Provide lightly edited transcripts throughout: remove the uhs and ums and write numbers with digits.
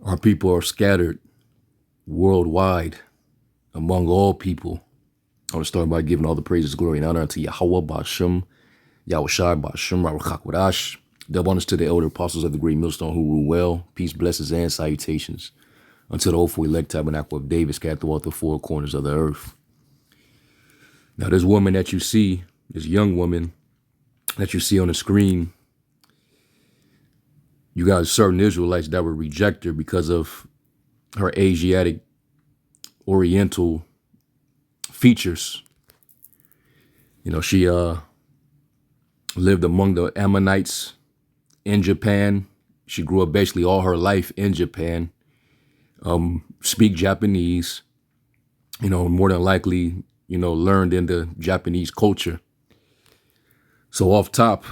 Our people are scattered worldwide among all people. I want to start by giving all the praises, glory, and honor unto Yahweh Ba'Shem, Yahushai Ba'Shem, Raruchakwadash. Double honors to the elder apostles of the great millstone who rule well. Peace, blessings, and salutations unto the hopeful elect tabernacle of David scattered throughout the four corners of the earth. Now, this woman that you see, this young woman that you see on the screen, you got certain Israelites that would reject her because of her Asiatic, Oriental features. You know, she lived among the Ammonites in Japan. She grew up basically all her life in Japan. Speak Japanese, you know, more than likely, you know, learned in the Japanese culture. So off top,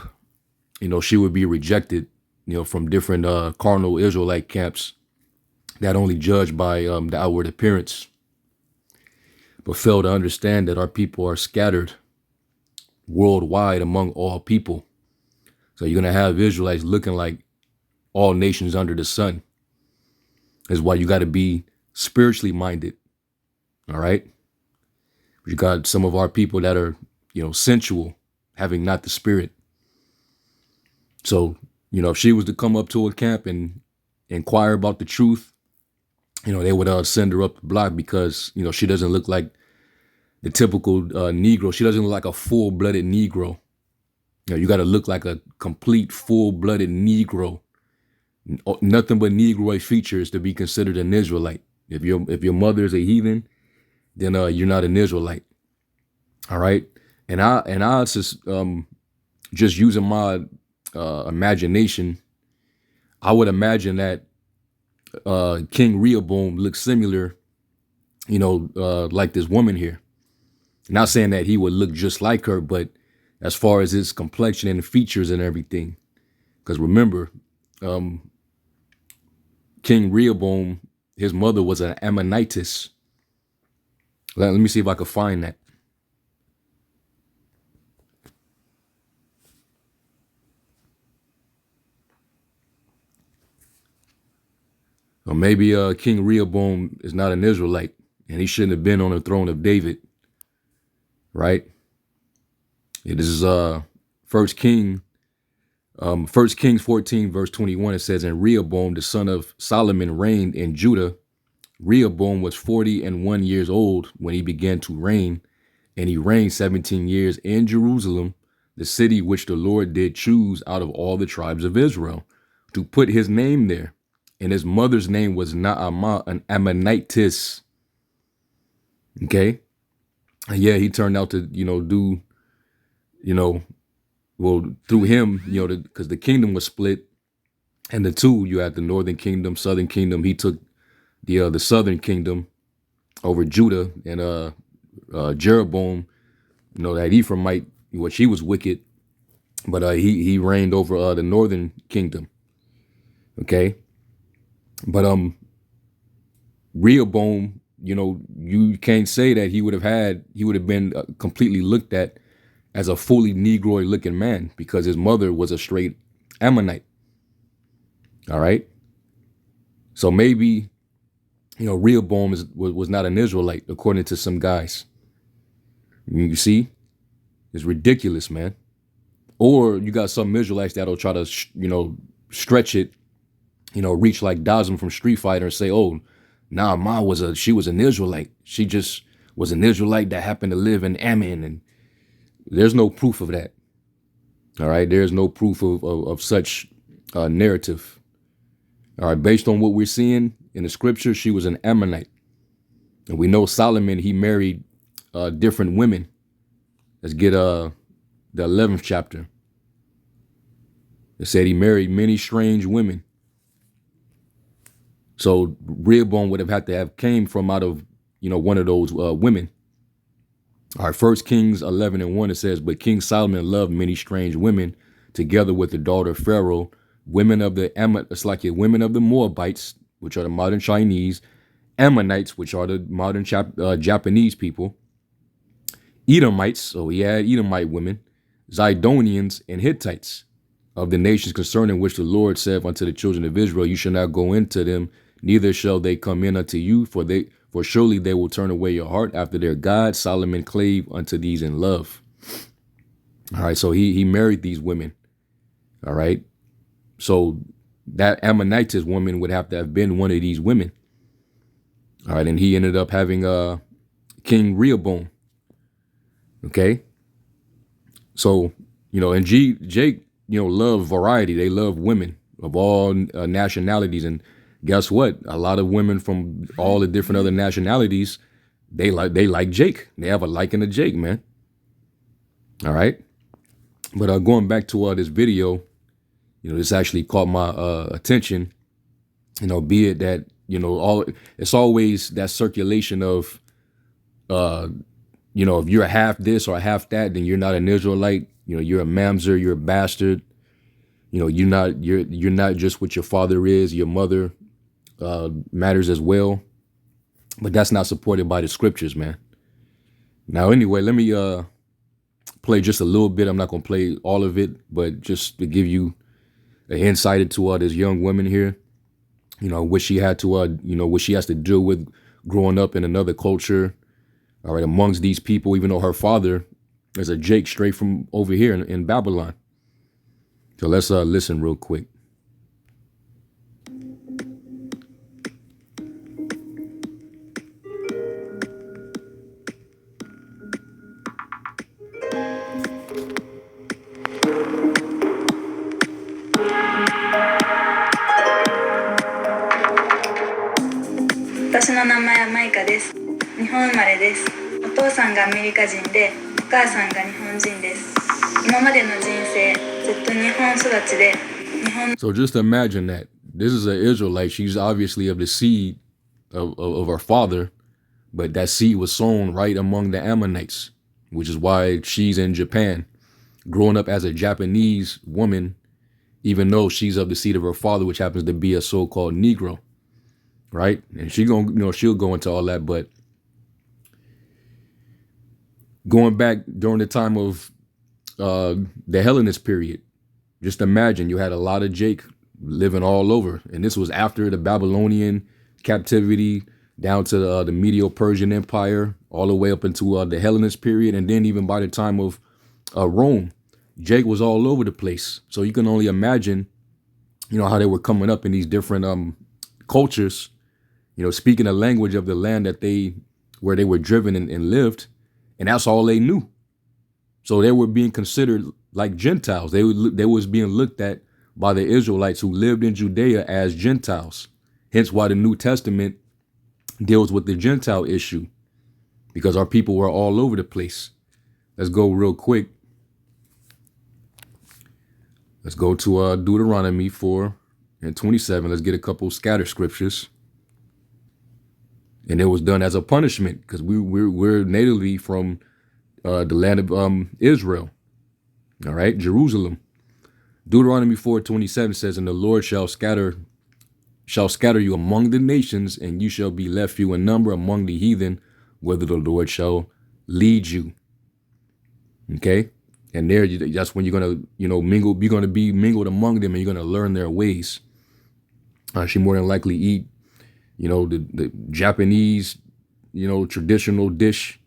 you know, she would be rejected, you know, from different carnal Israelite camps that only judge by the outward appearance, but fail to understand that our people are scattered worldwide among all people. So you're going to have Israelites looking like all nations under the sun. That's why you got to be spiritually minded. All right. You got some of our people that are, you know, sensual, having not the spirit. So, you know, if she was to come up to a camp and inquire about the truth, you know, they would send her up the block because, you know, she doesn't look like the typical Negro. She doesn't look like a full-blooded Negro. You know, you got to look like a complete full-blooded Negro. Nothing but Negroid features to be considered an Israelite. If your mother is a heathen, then you're not an Israelite. All right. And I just using my imagination, I would imagine that King Rehoboam looks similar, you know, like this woman here. Not saying that he would look just like her, but as far as his complexion and features and everything. Because remember, King Rehoboam, his mother was an Ammonitess. Let me see if I can find that. Or maybe King Rehoboam is not an Israelite and he shouldn't have been on the throne of David. Right? Yeah, this is 1 Kings 14, verse 21. It says, and Rehoboam, the son of Solomon, reigned in Judah. Rehoboam was 41 years old when he began to reign, and he reigned 17 years in Jerusalem, the city which the Lord did choose out of all the tribes of Israel, to put his name there. And his mother's name was Naamah, an Ammonitess. Okay? And yeah, he turned out to, you know, do, you know, well, through him, you know, because the kingdom was split. And the two, you had the northern kingdom, southern kingdom. He took the southern kingdom over Judah, and Jeroboam, you know, that Ephraimite, which he was wicked, but he reigned over the northern kingdom. Okay, but Rehoboam, you know, you can't say that he would have been completely looked at as a fully Negroid looking man because his mother was a straight Ammonite. All right, so maybe, you know, Rehoboam was not an Israelite, according to some guys. You see? It's ridiculous, man. Or you got some Israelites that'll try to, you know, stretch it, you know, reach like Dazim from Street Fighter and say, oh, nah, she was an Israelite. She just was an Israelite that happened to live in Ammon. And there's no proof of that. All right? There's no proof of such narrative. All right, based on what we're seeing in the scripture, she was an Ammonite. And we know Solomon, he married different women. Let's get the 11th chapter. It said he married many strange women. So Rehoboam would have had to have came from out of, you know, one of those women. All right, 1 Kings 11:1, it says, but King Solomon loved many strange women together with the daughter of Pharaoh, women of the women of the Moabites, which are the modern Chinese, Ammonites, which are the modern Japanese people, Edomites, so he had Edomite women, Zidonians, and Hittites, of the nations concerning which the Lord said unto the children of Israel, you shall not go into them neither shall they come in unto you, for surely they will turn away your heart after their God. Solomon clave unto these in love. All right, so he married these women. All right, so that Ammonitess woman would have to have been one of these women. All right, and he ended up having King Rehoboam. Okay, so and Jake, love variety. They love women of all nationalities, and guess what? A lot of women from all the different other nationalities, they like Jake. They have a liking to Jake, man. All right, but going back to this video, this actually caught my attention. Be it that it's always that circulation of if you're a half this or a half that, then you're not an Israelite. You're a mamzer, you're a bastard. You're not just what your father is. Your mother matters as well. But that's not supported by the scriptures, man. Now, anyway, let me play just a little bit. I'm not gonna play all of it, but just to give you an insight into this young woman here. What she had to what she has to deal with growing up in another culture. All right, amongst these people, even though her father is a Jake straight from over here in Babylon. So let's listen real quick. So just imagine that. This is an Israelite. She's obviously of the seed of her father, but that seed was sown right among the Ammonites, which is why she's in Japan, growing up as a Japanese woman, even though she's of the seed of her father, which happens to be a so-called Negro, right? And she'll go into all that, but going back during the time of the Hellenist period, just imagine you had a lot of Jake living all over. And this was after the Babylonian captivity down to the Medo-Persian Empire, all the way up into the Hellenist period. And then even by the time of Rome, Jake was all over the place. So you can only imagine, how they were coming up in these different cultures, speaking a language of the land where they were driven and lived. And that's all they knew. So they were being considered like Gentiles. They was being looked at by the Israelites who lived in Judea as Gentiles. Hence why the New Testament deals with the Gentile issue, because our people were all over the place. Let's go real quick. Let's go to Deuteronomy 4:27. Let's get a couple scatter scriptures. And it was done as a punishment because we're natively from the land of Israel. All right, Jerusalem. Deuteronomy 4:27 says, "And the Lord shall scatter you among the nations, and you shall be left few in number among the heathen, whether the Lord shall lead you." Okay, and that's when you're gonna mingle. You're gonna be mingled among them, and you're gonna learn their ways. She more than likely eat, the Japanese, traditional dish.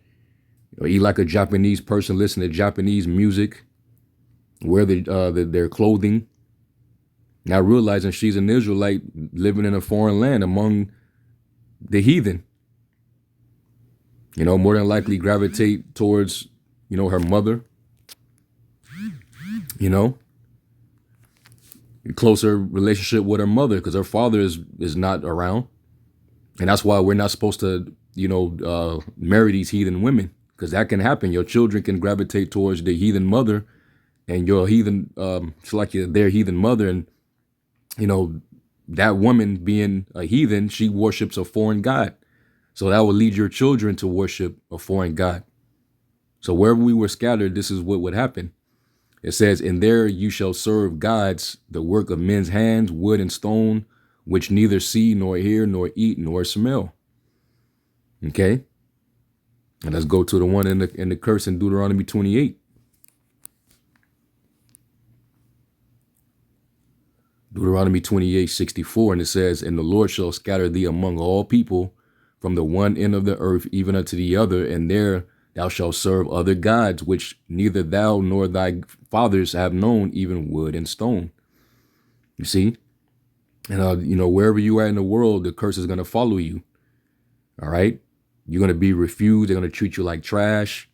Eat like a Japanese person, listen to Japanese music, wear their clothing. Now realizing she's an Israelite living in a foreign land among the heathen. More than likely gravitate towards, her mother. Closer relationship with her mother because her father is not around. And that's why we're not supposed to, marry these heathen women. Because that can happen. Your children can gravitate towards the heathen mother, and your heathen, it's like their heathen mother, and that woman being a heathen, she worships a foreign god. So that will lead your children to worship a foreign god. So wherever we were scattered, this is what would happen. It says, "And there you shall serve gods, the work of men's hands, wood and stone, which neither see nor hear nor eat nor smell." Okay. And let's go to the one in the curse in Deuteronomy 28. Deuteronomy 28:64, and it says, "And the Lord shall scatter thee among all people from the one end of the earth even unto the other, and there thou shalt serve other gods, which neither thou nor thy fathers have known, even wood and stone." You see? And, wherever you are in the world, the curse is going to follow you. All right? You're going to be refused. They're going to treat you like trash.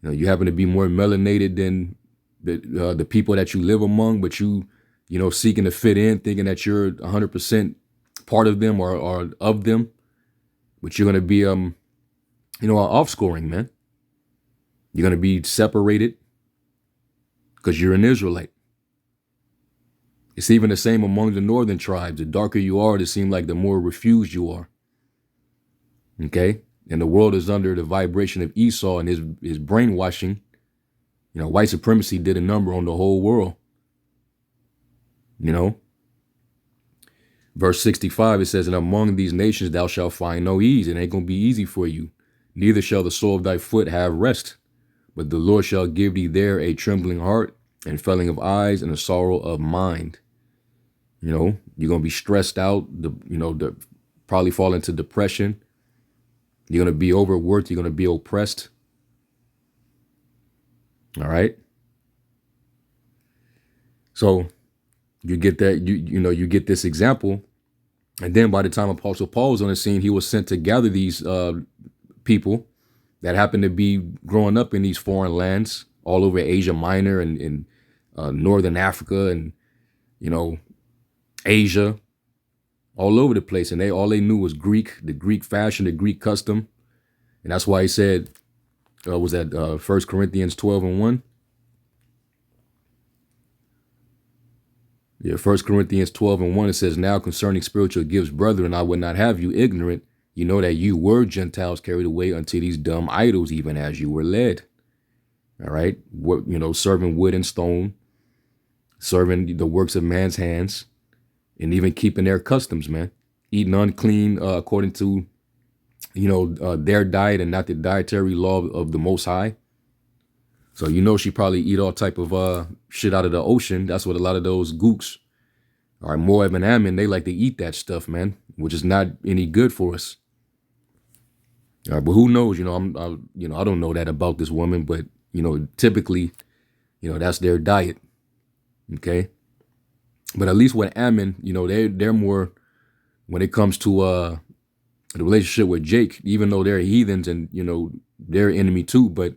You happen to be more melanated than the people that you live among, but seeking to fit in, thinking that you're 100% part of them or of them. But you're going to be, offscoring, man. You're going to be separated because you're an Israelite. It's even the same among the northern tribes. The darker you are, it seems like the more refused you are. Okay? And the world is under the vibration of Esau and his brainwashing. White supremacy did a number on the whole world. Verse 65, it says, "And among these nations thou shalt find no ease." It ain't going to be easy for you. "Neither shall the sole of thy foot have rest. But the Lord shall give thee there a trembling heart and failing of eyes and a sorrow of mind." You're going to be stressed out, probably fall into depression. You're going to be overworked. You're going to be oppressed. All right. So you get that, you get this example. And then by the time Apostle Paul was on the scene, he was sent to gather these people that happened to be growing up in these foreign lands all over Asia Minor and Northern Africa and, Asia, all over the place. And all they knew was Greek, the Greek fashion, the Greek custom. And that's why he said, was that 1 Corinthians 12:1? Yeah, 1 Corinthians 12:1, it says, "Now concerning spiritual gifts, brethren, I would not have you ignorant. You know that you were Gentiles carried away unto these dumb idols, even as you were led." All right. Serving wood and stone, serving the works of man's hands, and even keeping their customs, man. Eating unclean according to, their diet and not the dietary law of the Most High. So, she probably eat all type of shit out of the ocean. That's what a lot of those gooks, all right, Moab and Ammon, they like to eat that stuff, man, which is not any good for us. All right, but who knows? I don't know that about this woman, but, typically, that's their diet. Okay. But at least with Ammon, they're more, when it comes to the relationship with Jake, even though they're heathens and, they're enemy too, but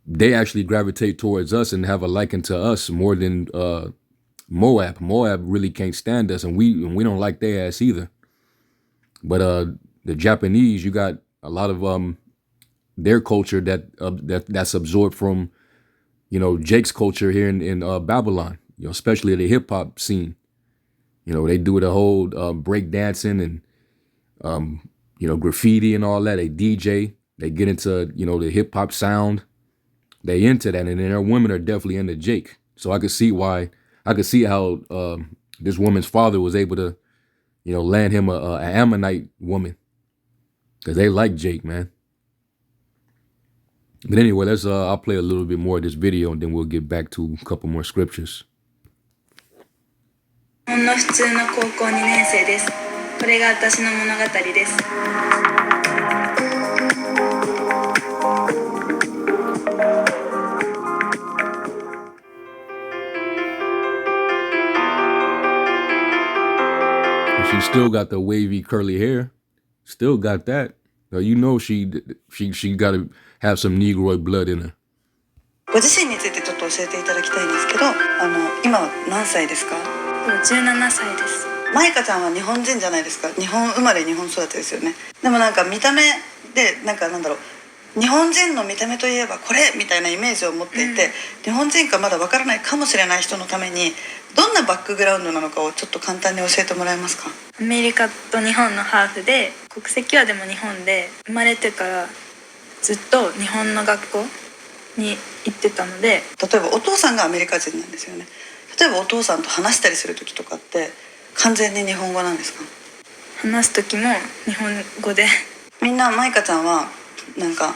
they actually gravitate towards us and have a liking to us more than Moab. Moab really can't stand us, and we don't like their ass either. But the Japanese, you got a lot of their culture that's absorbed from Jake's culture here in Babylon. Especially the hip hop scene. They do the whole break dancing and graffiti and all that. They DJ. They get into the hip hop sound. They into that, and then their women are definitely into Jake. So I could see how this woman's father was able to land him a Ammonite woman, because they like Jake, man. But anyway, I'll play a little bit more of this video, and then we'll get back to a couple more scriptures. 日本の普通の高校2年生です。これが私の物語です。She still got the wavy curly hair. Still got that. She got to have some Negroid blood in her. ご自身についてちょっと教えていただきたいんですけど、今は何歳ですか？17歳です。マイカちゃんは日本人じゃないですか。日本生まれ日本育ちですよね。でもなんか見た目で日本人の見た目といえばこれみたいなイメージを持っていて、日本人かまだわからないかもしれない人のためにどんなバックグラウンドなのかをちょっと簡単に教えてもらえますか？アメリカと日本のハーフで、国籍はでも日本で、生まれてからずっと日本の学校に行ってたので。例えばお父さんがアメリカ人なんですよね。例えばお父さんと話したりする時とかって完全に日本語なんですか？話す時も日本語で。みんなマイカちゃんはなんか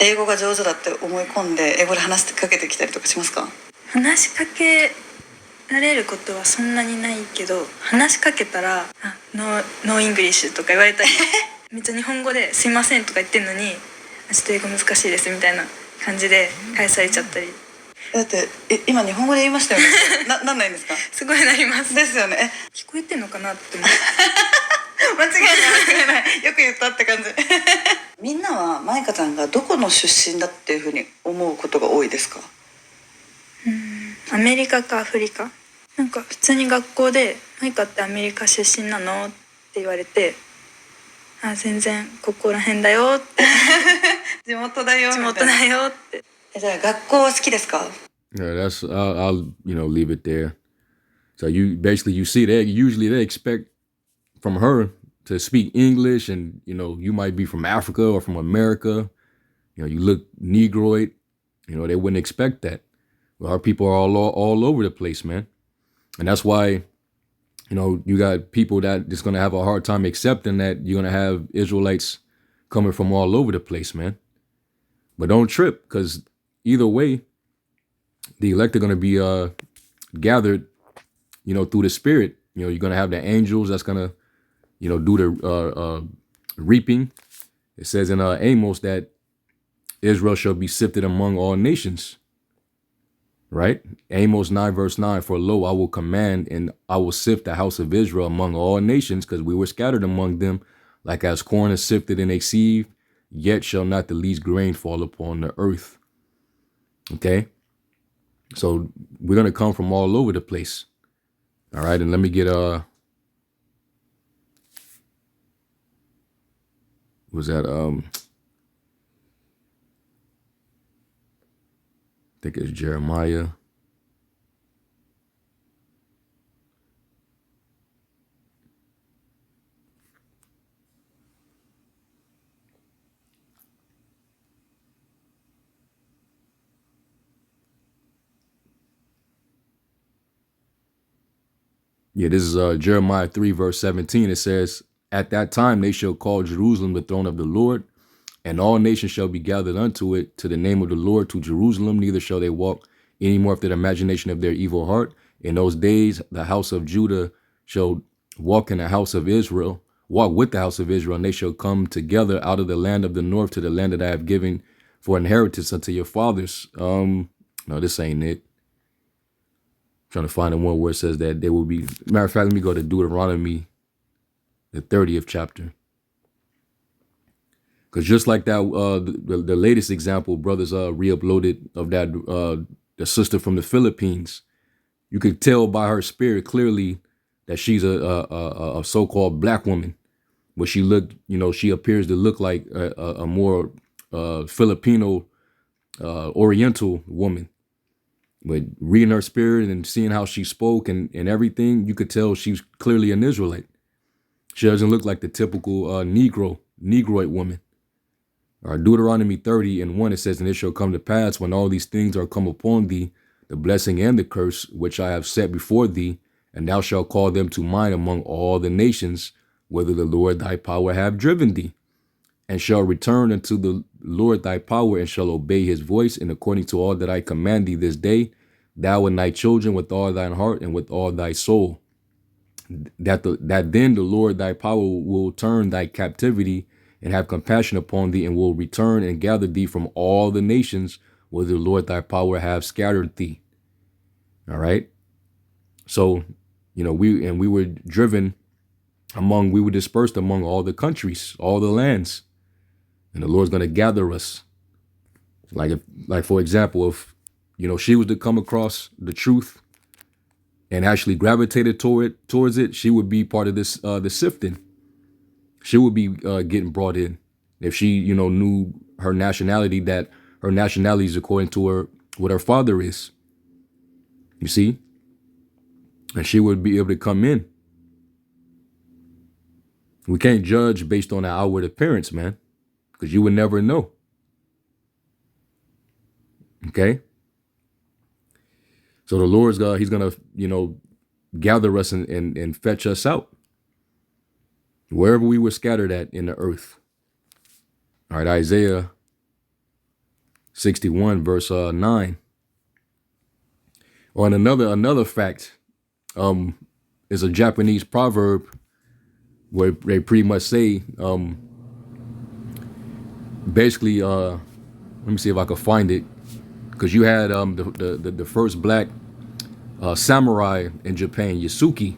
英語が上手だって思い込んで英語で話しかけてきたりとかしますか？話しかけられることはそんなにないけど、話しかけたら「ノーイングリッシュ」とか言われたりめっちゃ日本語で「すいません」とか言ってんのに「ちょっと英語難しいです」みたいな感じで返されちゃったり。だって今日本語で言いましたよねなんないんですか？すごいなります。ですよね。聞こえてんのかなって思って間違いないよく言ったって感じみんなはマイカちゃんがどこの出身だっていうふうに思うことが多いですか？アメリカかアフリカ。なんか普通に学校で「マイカってアメリカ出身なの?」って言われて「あ、全然ここら辺だよ」って地元だよ地元だよって。じゃあ学校は好きですか？ Yeah, that's I'll leave it there. So you see they expect from her to speak English, and you might be from Africa or from America. You look Negroid. They wouldn't expect that. Well, our people are all over the place, man, and that's why you got people that just gonna have a hard time accepting that you're gonna have Israelites coming from all over the place, man. But don't trip, because either way, the elect are gonna be gathered, through the Spirit. You're gonna have the angels that's gonna, do the reaping. It says in Amos that Israel shall be sifted among all nations. Right? Amos 9 verse 9, for lo, I will command and I will sift the house of Israel among all nations, because we were scattered among them, like as corn is sifted in a sieve, yet shall not the least grain fall upon the earth. Okay? So we're going to come from all over the place. All right, and let me get was that I think it's Jeremiah. Yeah, this is Jeremiah 3 verse 17. It says, at that time they shall call Jerusalem the throne of the Lord, and all nations shall be gathered unto it, to the name of the Lord, to Jerusalem. Neither shall they walk any more after the imagination of their evil heart. In those days, the house of Judah shall walk in the house of Israel, walk with the house of Israel, and they shall come together out of the land of the north to the land that I have given for inheritance unto your fathers. No, this ain't it. Trying to find the one where it says that they will be. Matter of fact, let me go to Deuteronomy, the 30th chapter. Because just like that, the latest example, brothers re-uploaded of that, the sister from the Philippines, you could tell by her spirit clearly that she's a so-called black woman, but she looked, she appears to look like a more Filipino, Oriental woman. But reading her spirit and seeing how she spoke and everything, you could tell she's clearly an Israelite. She doesn't look like the typical Negroid woman. Deuteronomy 30 and 1, it says, and it shall come to pass when all these things are come upon thee, the blessing and the curse which I have set before thee, and thou shalt call them to mind among all the nations, whither the Lord thy power have driven thee, and shall return unto the Lord thy power, and shall obey his voice, and according to all that I command thee this day, thou and thy children with all thine heart and with all thy soul. That then the Lord thy power will turn thy captivity and have compassion upon thee, and will return and gather thee from all the nations where the Lord thy power have scattered thee. All right. So, we were we were dispersed among all the countries, all the lands, and the Lord's going to gather us. Like for example, if, she was to come across the truth and actually gravitated towards it, she would be part of this, the sifting. She would be getting brought in if she, knew her nationality, that her nationality is according to what her father is. You see? And she would be able to come in. We can't judge based on the outward appearance, man, because you would never know. Okay? So the Lord's God, he's going to, gather us and fetch us out wherever we were scattered at in the earth. All right, Isaiah 61 verse 9. On another fact, is a Japanese proverb where they pretty much say, basically, let me see if I can find it, because you had the first black samurai in Japan, Yasuke,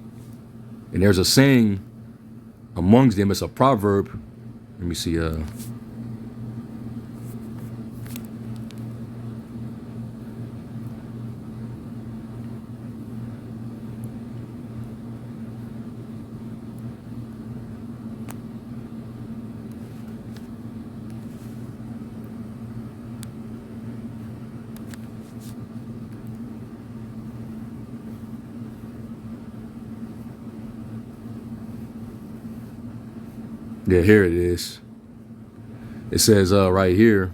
and there's a saying amongst them. It's a proverb. Let me see. Yeah, here it is. It says right here.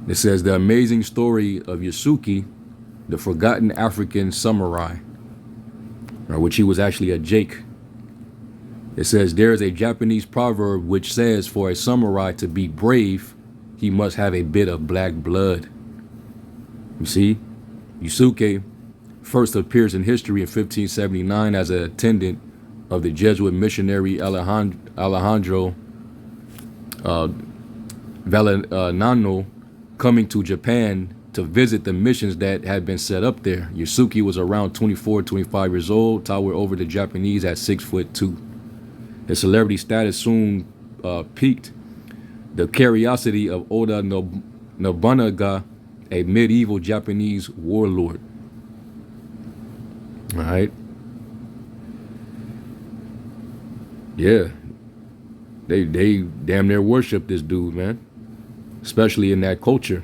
It says the amazing story of Yasuke, the forgotten African samurai, which he was actually a Jake. It says there is a Japanese proverb which says for a samurai to be brave, he must have a bit of black blood. You see, Yasuke first appears in history in 1579 as an attendant of the Jesuit missionary Alejandro Vallegnano, coming to Japan to visit the missions that had been set up there. Yasuke was around 24, 25 years old, towered over the Japanese at 6'2". His celebrity status soon piqued the curiosity of Oda Nobunaga, a medieval Japanese warlord. All right. Yeah. They damn near worship this dude, man. Especially in that culture.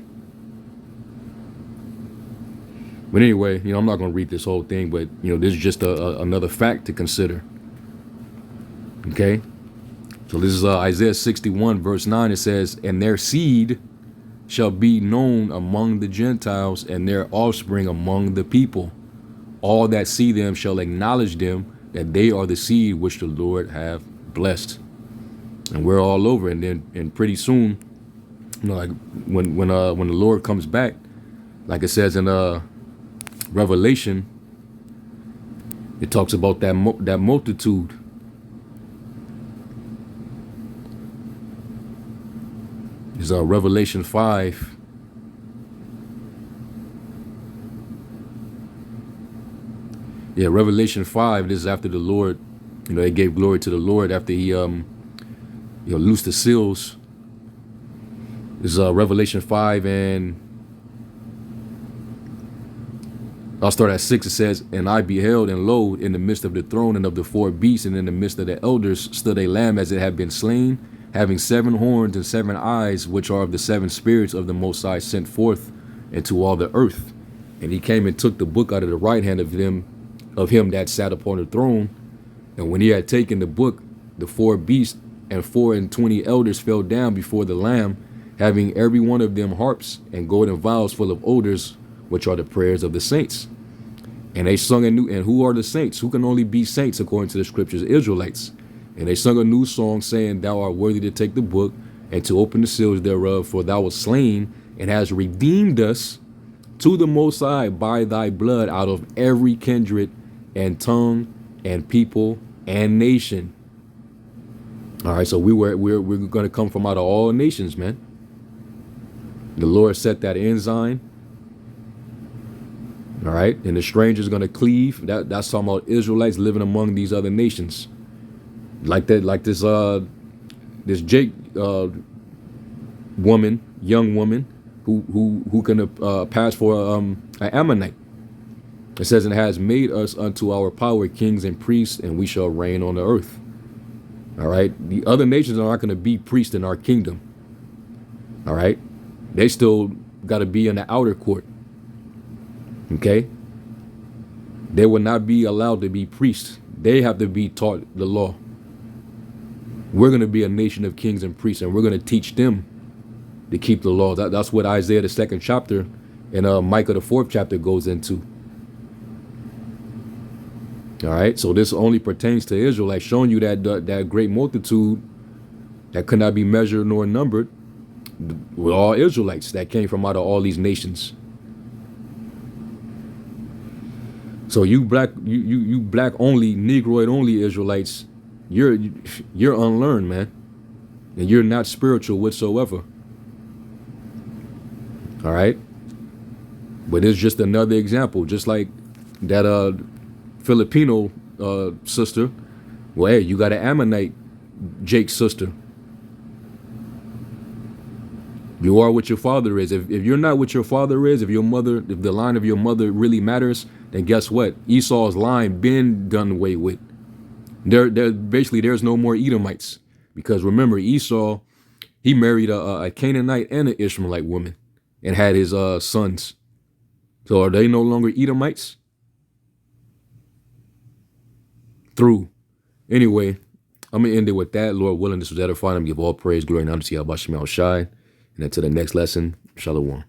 But anyway, I'm not going to read this whole thing, but, this is just another fact to consider. Okay? So this is Isaiah 61, verse 9. It says, and their seed shall be known among the Gentiles, and their offspring among the people. All that see them shall acknowledge them, that they are the seed which the Lord have blessed. And we're all over. And pretty soon, like when the Lord comes back, like it says in Revelation, it talks about that multitude. It's Revelation 5. Yeah, Revelation 5, this is after the Lord, they gave glory to the Lord after he, loosed the seals. This is Revelation 5, and I'll start at 6. It says, and I beheld, and lo, in the midst of the throne and of the four beasts, and in the midst of the elders, stood a lamb as it had been slain, having 7 horns and 7 eyes, which are of the 7 spirits of the Most High sent forth into all the earth. And he came and took the book out of the right hand of him that sat upon the throne. And when he had taken the book, the 4 beasts and 24 elders fell down before the Lamb, having every one of them harps and golden vials full of odors, which are the prayers of the saints. And they sung a new, and who are the saints? Who can only be saints according to the scriptures? Israelites. And they sung a new song, saying, thou art worthy to take the book and to open the seals thereof, for thou wast slain and hast redeemed us to the Most High by thy blood out of every kindred and tongue and people and nation. All right, so we're going to come from out of all nations, man. The Lord set that ensign. All right, and the stranger's going to cleave. That's talking about Israelites living among these other nations, like that, like this Jake young woman who can pass for an Ammonite. It says, and has made us unto our power kings and priests, and we shall reign on the earth. All right. The other nations are not going to be priests in our kingdom. All right. They still got to be in the outer court. Okay. They will not be allowed to be priests. They have to be taught the law. We're going to be a nation of kings and priests, and we're going to teach them to keep the law. That's what Isaiah the 2nd chapter and Micah the 4th chapter goes into. All right, so this only pertains to Israel, like showing you that that great multitude that could not be measured nor numbered. We're all Israelites that came from out of all these nations. So you black only, Negroid only Israelites, you're unlearned, man, and you're not spiritual whatsoever. All right, but it's just another example, just like that Filipino sister. Well, hey, you got an Ammonite, Jake's sister. You are what your father is. If you're not what your father is, if the line of your mother really matters, then guess what? Esau's line been done away with. Basically there's no more Edomites, because remember, Esau, he married a Canaanite and an Ishmaelite woman and had his sons. So are they no longer Edomites? Through. Anyway, I'm gonna end it with that. Lord willing, this was edifying. I'm give all praise, glory, and honor to Yahweh Shai. And until the next lesson, Shalom.